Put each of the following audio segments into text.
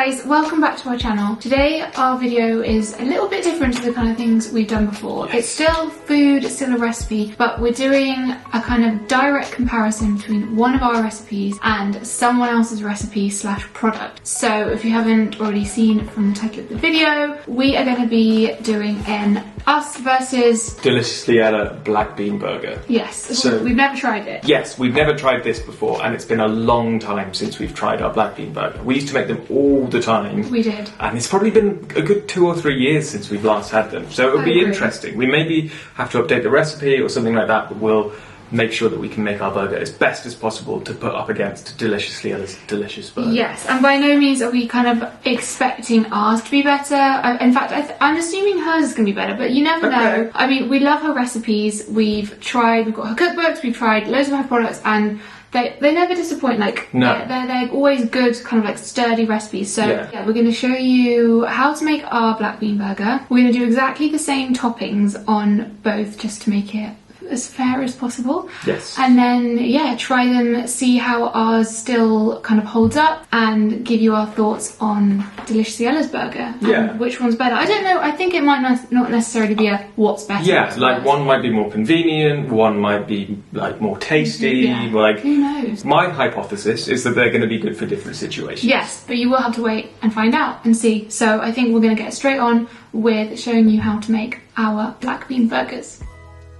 guys, welcome back to our channel. Today our video is a little bit different to the kind of things we've done before. Yes. It's still food, it's still a recipe, but we're doing a kind of direct comparison between one of our recipes and someone else's recipe slash product. So if you haven't already seen from the title of the video, we are going to be doing an us versus Deliciously Ella black bean burger. Yes, so we've never tried it. Yes, we've never tried this before, and it's been a long time since we've tried our black bean burger. We used to make them all the time. We did. And it's probably been a good 2 or 3 years since we've last had them. So it'll be interesting. We maybe have to update the recipe or something like that, but we'll make sure that we can make our burger as best as possible to put up against Deliciously Ella's delicious burger. Yes, and by no means are we kind of expecting ours to be better. In fact, I'm assuming hers is going to be better, but you never know. I mean, we love her recipes. We've got her cookbooks, we've tried loads of her products, and they never disappoint. Like, no. They're always good, kind of like sturdy recipes. So yeah, we're going to show you how to make our black bean burger. We're going to do exactly the same toppings on both, just to make it as fair as possible. Yes. And then, yeah, try them, see how ours still kind of holds up, and give you our thoughts on Deliciously Ella's burger. Yeah. And which one's better. I don't know, I think it might not necessarily be a what's better. Yeah, like one might be more convenient, one might be like more tasty. Yeah. Like, who knows? My hypothesis is that they're going to be good for different situations. Yes, but you will have to wait and find out and see. So I think we're going to get straight on with showing you how to make our black bean burgers.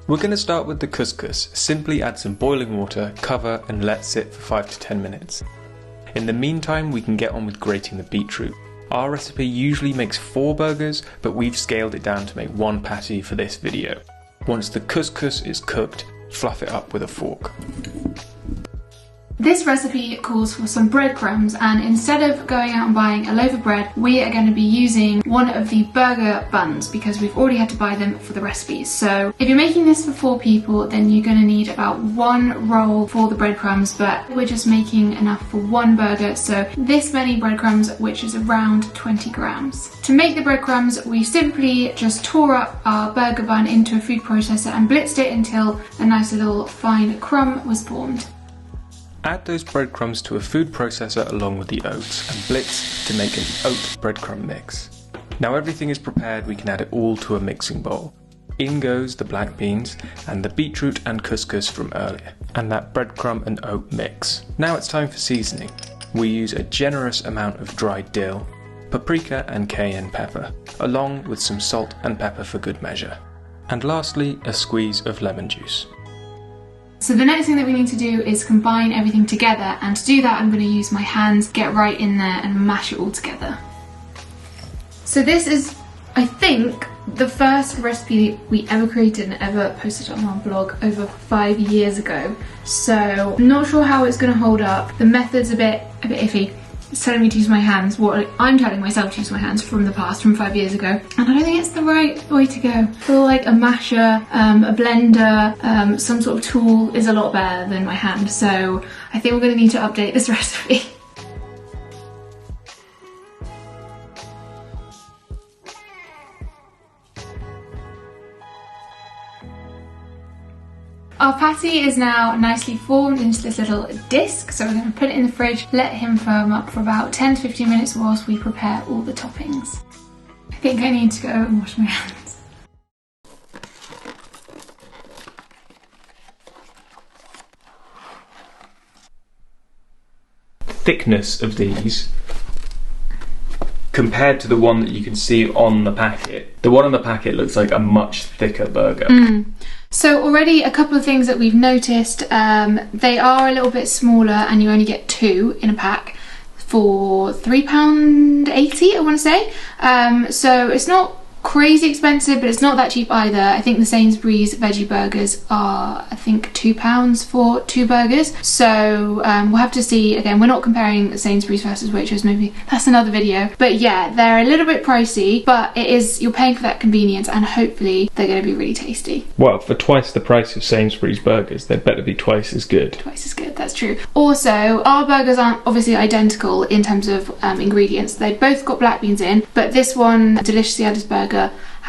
We're going to start with the couscous. Simply add some boiling water, cover and let sit for 5 to 10 minutes. In the meantime, we can get on with grating the beetroot. Our recipe usually makes 4 burgers, but we've scaled it down to make 1 patty for this video. Once the couscous is cooked, fluff it up with a fork. This recipe calls for some breadcrumbs, and instead of going out and buying a loaf of bread, we are going to be using one of the burger buns because we've already had to buy them for the recipes. So if you're making this for 4 people, then you're going to need about 1 roll for the breadcrumbs, but we're just making enough for 1 burger, so this many breadcrumbs, which is around 20 grams. To make the breadcrumbs, we simply just tore up our burger bun into a food processor and blitzed it until a nice little fine crumb was formed. Add those breadcrumbs to a food processor along with the oats and blitz to make an oat breadcrumb mix. Now everything is prepared, we can add it all to a mixing bowl. In goes the black beans and the beetroot and couscous from earlier, and that breadcrumb and oat mix. Now it's time for seasoning. We use a generous amount of dried dill, paprika and cayenne pepper, along with some salt and pepper for good measure. And lastly, a squeeze of lemon juice. So the next thing that we need to do is combine everything together, and to do that I'm going to use my hands, get right in there and mash it all together. So this is, I think, the first recipe we ever created and ever posted on our blog over 5 years ago. So I'm not sure how it's going to hold up. The method's a bit iffy. It's telling me to use my hands, what I'm telling myself to use my hands from the past, from 5 years ago. And I don't think it's the right way to go. I feel like a masher, a blender, some sort of tool is a lot better than my hand. So I think we're going to need to update this recipe. Our patty is now nicely formed into this little disc, so we're going to put it in the fridge, let him firm up for about 10 to 15 minutes whilst we prepare all the toppings. I think I need to go and wash my hands. Thickness of these compared to the one that you can see on the packet. The one on the packet looks like a much thicker burger. So already a couple of things that we've noticed, they are a little bit smaller and you only get 2 in a pack for £3.80, I want to say. So it's not crazy expensive, but it's not that cheap either. I think the Sainsbury's veggie burgers are, I think, £2 for 2 burgers. So we'll have to see. Again, we're not comparing Sainsbury's versus Waitrose, maybe that's another video. But yeah, they're a little bit pricey, but it is, you're paying for that convenience, and hopefully they're going to be really tasty. Well, for twice the price of Sainsbury's burgers, they'd better be twice as good. Twice as good, that's true. Also, our burgers aren't obviously identical in terms of ingredients. They've both got black beans in, but this one, Deliciously Ella's burger,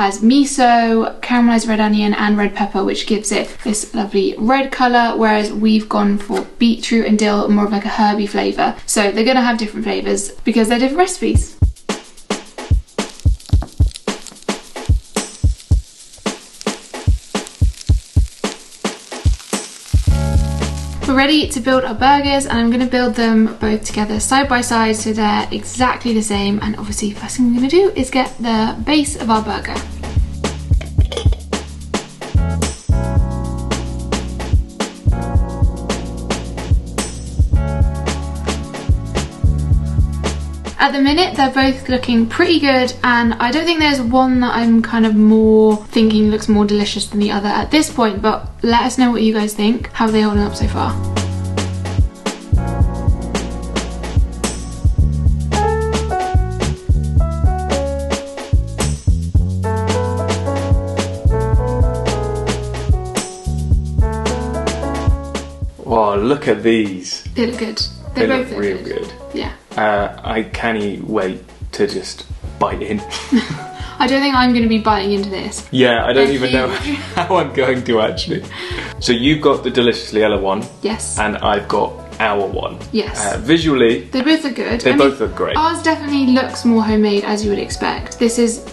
has miso, caramelized red onion and red pepper, which gives it this lovely red colour, whereas we've gone for beetroot and dill, more of like a herby flavour. So they're going to have different flavours because they're different recipes. We're ready to build our burgers, and I'm going to build them both together side by side so they're exactly the same. And obviously first thing we're going to do is get the base of our burger. At the minute they're both looking pretty good, and I don't think there's one that I'm kind of more thinking looks more delicious than the other at this point, but let us know what you guys think. How are they holding up so far? Wow, look at these. They look good. They both look real good. Yeah. I can't wait to just bite in. I don't think I'm going to be biting into this. Yeah, I don't even know how I'm going to actually. So you've got the Deliciously Ella one. Yes. And I've got our one. Yes. Visually, they both look good. They both look great. Ours definitely looks more homemade, as you would expect. This is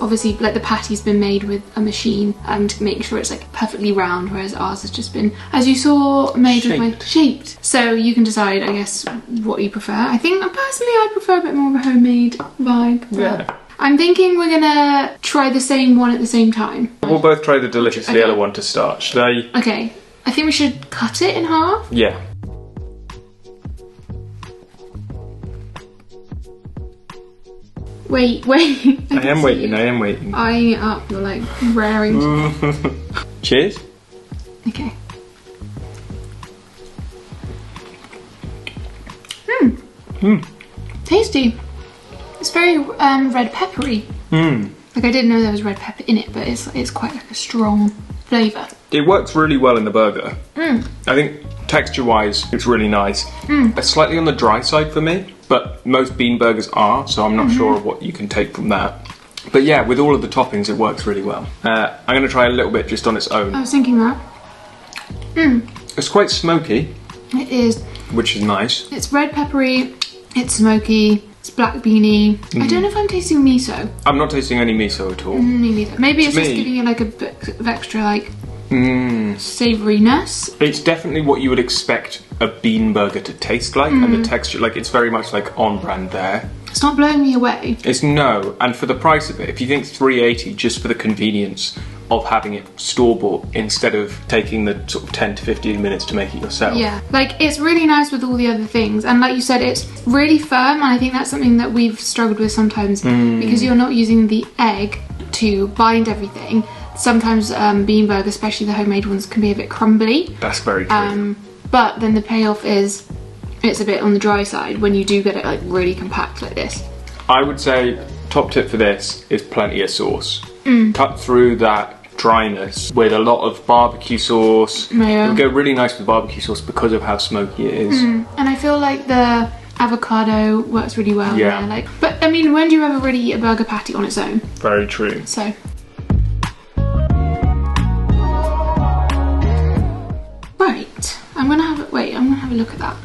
obviously like the patty's been made with a machine to make sure it's like perfectly round, whereas ours has just been, as you saw, made with my shaped. So you can decide, I guess, what you prefer. I think personally I prefer a bit more of a homemade vibe. Yeah. I'm thinking we're gonna try the same one at the same time. We'll both try the Deliciously Ella one to start. Should I? Okay. I think we should cut it in half. Yeah. Wait. I am waiting. Eyeing it up, you're like raring. Cheers. Okay. Tasty. It's very red peppery. Like I didn't know there was red pepper in it, but it's quite like a strong flavour. It works really well in the burger. I think texture-wise, it's really nice. It's slightly on the dry side for me, but most bean burgers are, so I'm not sure what you can take from that. But yeah, with all of the toppings, it works really well. I'm going to try a little bit just on its own. I was thinking that. It's quite smoky. It is. Which is nice. It's red peppery, it's smoky, it's black beany. I don't know if I'm tasting miso. I'm not tasting any miso at all. Me neither. Maybe it's just giving it like a bit of extra like savouriness. It's definitely what you would expect a bean burger to taste like, and the texture, like it's very much like on brand there. It's not blowing me away. It's no, and for the price of it, if you think $3.80 just for the convenience of having it store-bought instead of taking the sort of 10 to 15 minutes to make it yourself. Yeah, like it's really nice with all the other things, and like you said, it's really firm, and I think that's something that we've struggled with sometimes because you're not using the egg to bind everything. Sometimes bean burgers, especially the homemade ones, can be a bit crumbly. That's very true. But then the payoff is it's a bit on the dry side when you do get it like really compact like this. I would say top tip for this is plenty of sauce. Cut through that dryness with a lot of barbecue sauce. Yeah. It would go really nice with barbecue sauce because of how smoky it is. And I feel like the avocado works really well. Yeah. There. Like, but I mean, when do you ever really eat a burger patty on its own? Very true. So. Right, I'm gonna have a look at that.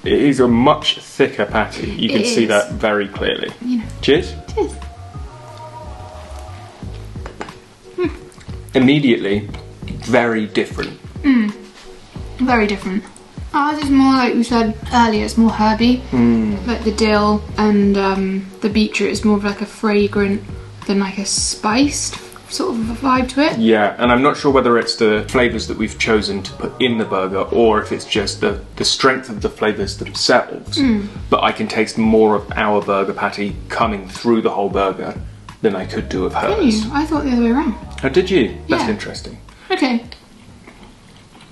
It is a much thicker patty. You can see that very clearly. You know. Cheers. Cheers. Immediately, very different. Very different. Ours is more, like we said earlier, it's more herby. Like the dill and the beetroot is more of like a fragrant than like a spiced sort of a vibe to it. Yeah, and I'm not sure whether it's the flavours that we've chosen to put in the burger or if it's just the strength of the flavours themselves. But I can taste more of our burger patty coming through the whole burger than I could do of hers. Can you? I thought the other way around. Oh, did you? That's Yeah. interesting. Okay.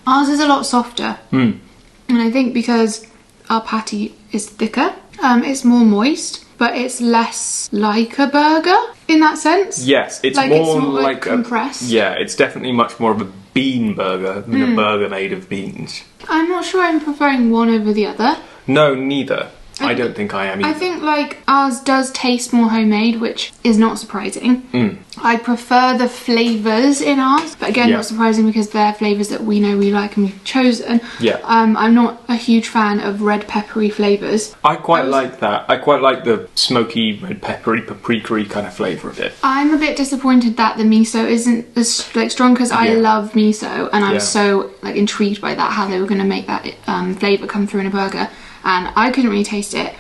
Ours is a lot softer. And I think because our patty is thicker, it's more moist, but it's less like a burger in that sense. Yes, it's Like, more it's more, like compressed. Yeah, it's definitely much more of a bean burger than a burger made of beans. I'm not sure I'm preferring one over the other. No, neither. I don't think I am either. I think like ours does taste more homemade, which is not surprising. I prefer the flavours in ours, but again, not surprising because they're flavours that we know we like and we've chosen. I'm not a huge fan of red peppery flavours. I quite like that. I quite like the smoky, red peppery, paprika-y kind of flavour of it. I'm a bit disappointed that the miso isn't as like strong because I love miso and I'm so like intrigued by that, how they were going to make that flavour come through in a burger, and I couldn't really taste it.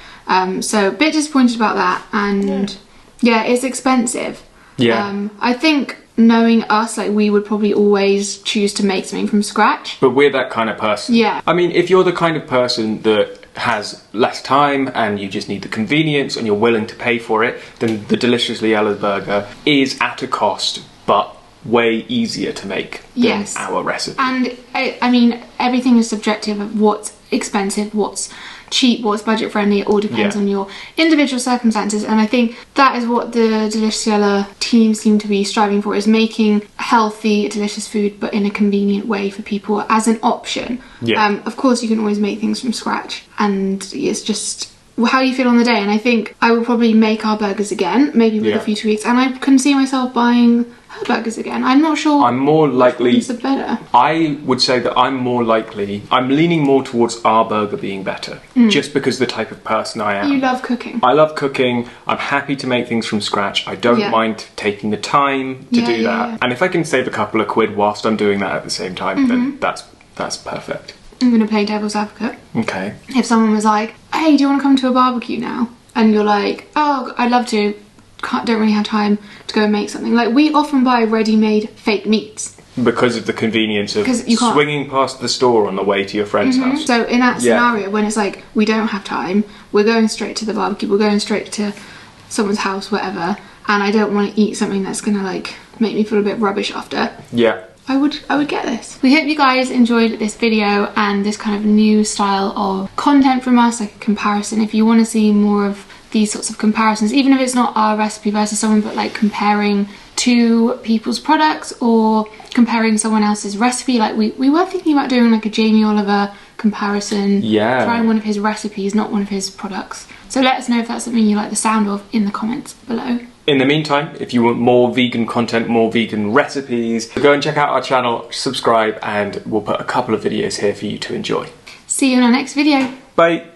So a bit disappointed about that, and it's expensive. I think knowing us, like we would probably always choose to make something from scratch. But we're that kind of person. I mean, if you're the kind of person that has less time and you just need the convenience and you're willing to pay for it, then the Deliciously Ella's burger is at a cost, but way easier to make than our recipe. And I mean, everything is subjective of what's expensive, what's cheap, what's budget friendly. It all depends on your individual circumstances, and I think that is what the Deliciously Ella team seem to be striving for, is making healthy, delicious food but in a convenient way for people as an option. Of course you can always make things from scratch, and it's just how you feel on the day, and I think I will probably make our burgers again, maybe with a few tweaks, and I can see myself buying her burgers again. I'm not sure. I'm more likely. Better. I would say that I'm leaning more towards our burger being better, just because the type of person I am. You love cooking. I love cooking. I'm happy to make things from scratch. I don't mind taking the time to do that, and if I can save a couple of quid whilst I'm doing that at the same time, then that's perfect. I'm going to play devil's advocate. Okay. If someone was like, hey, do you want to come to a barbecue now? And you're like, oh, I'd love to, don't really have time to go and make something. Like, we often buy ready-made fake meats. Because of the convenience of swinging past the store on the way to your friend's house. So in that scenario, when it's like, we don't have time, we're going straight to the barbecue, we're going straight to someone's house, whatever, and I don't want to eat something that's going to, like, make me feel a bit rubbish after. I would get this. We hope you guys enjoyed this video and this kind of new style of content from us, like a comparison. If you want to see more of these sorts of comparisons, even if it's not our recipe versus someone, but like comparing two people's products or comparing someone else's recipe, like we were thinking about doing like a Jamie Oliver comparison, trying one of his recipes, not one of his products. So let us know if that's something you like the sound of in the comments below. In the meantime, if you want more vegan content, more vegan recipes, go and check out our channel, subscribe, and we'll put a couple of videos here for you to enjoy. See you in our next video. Bye.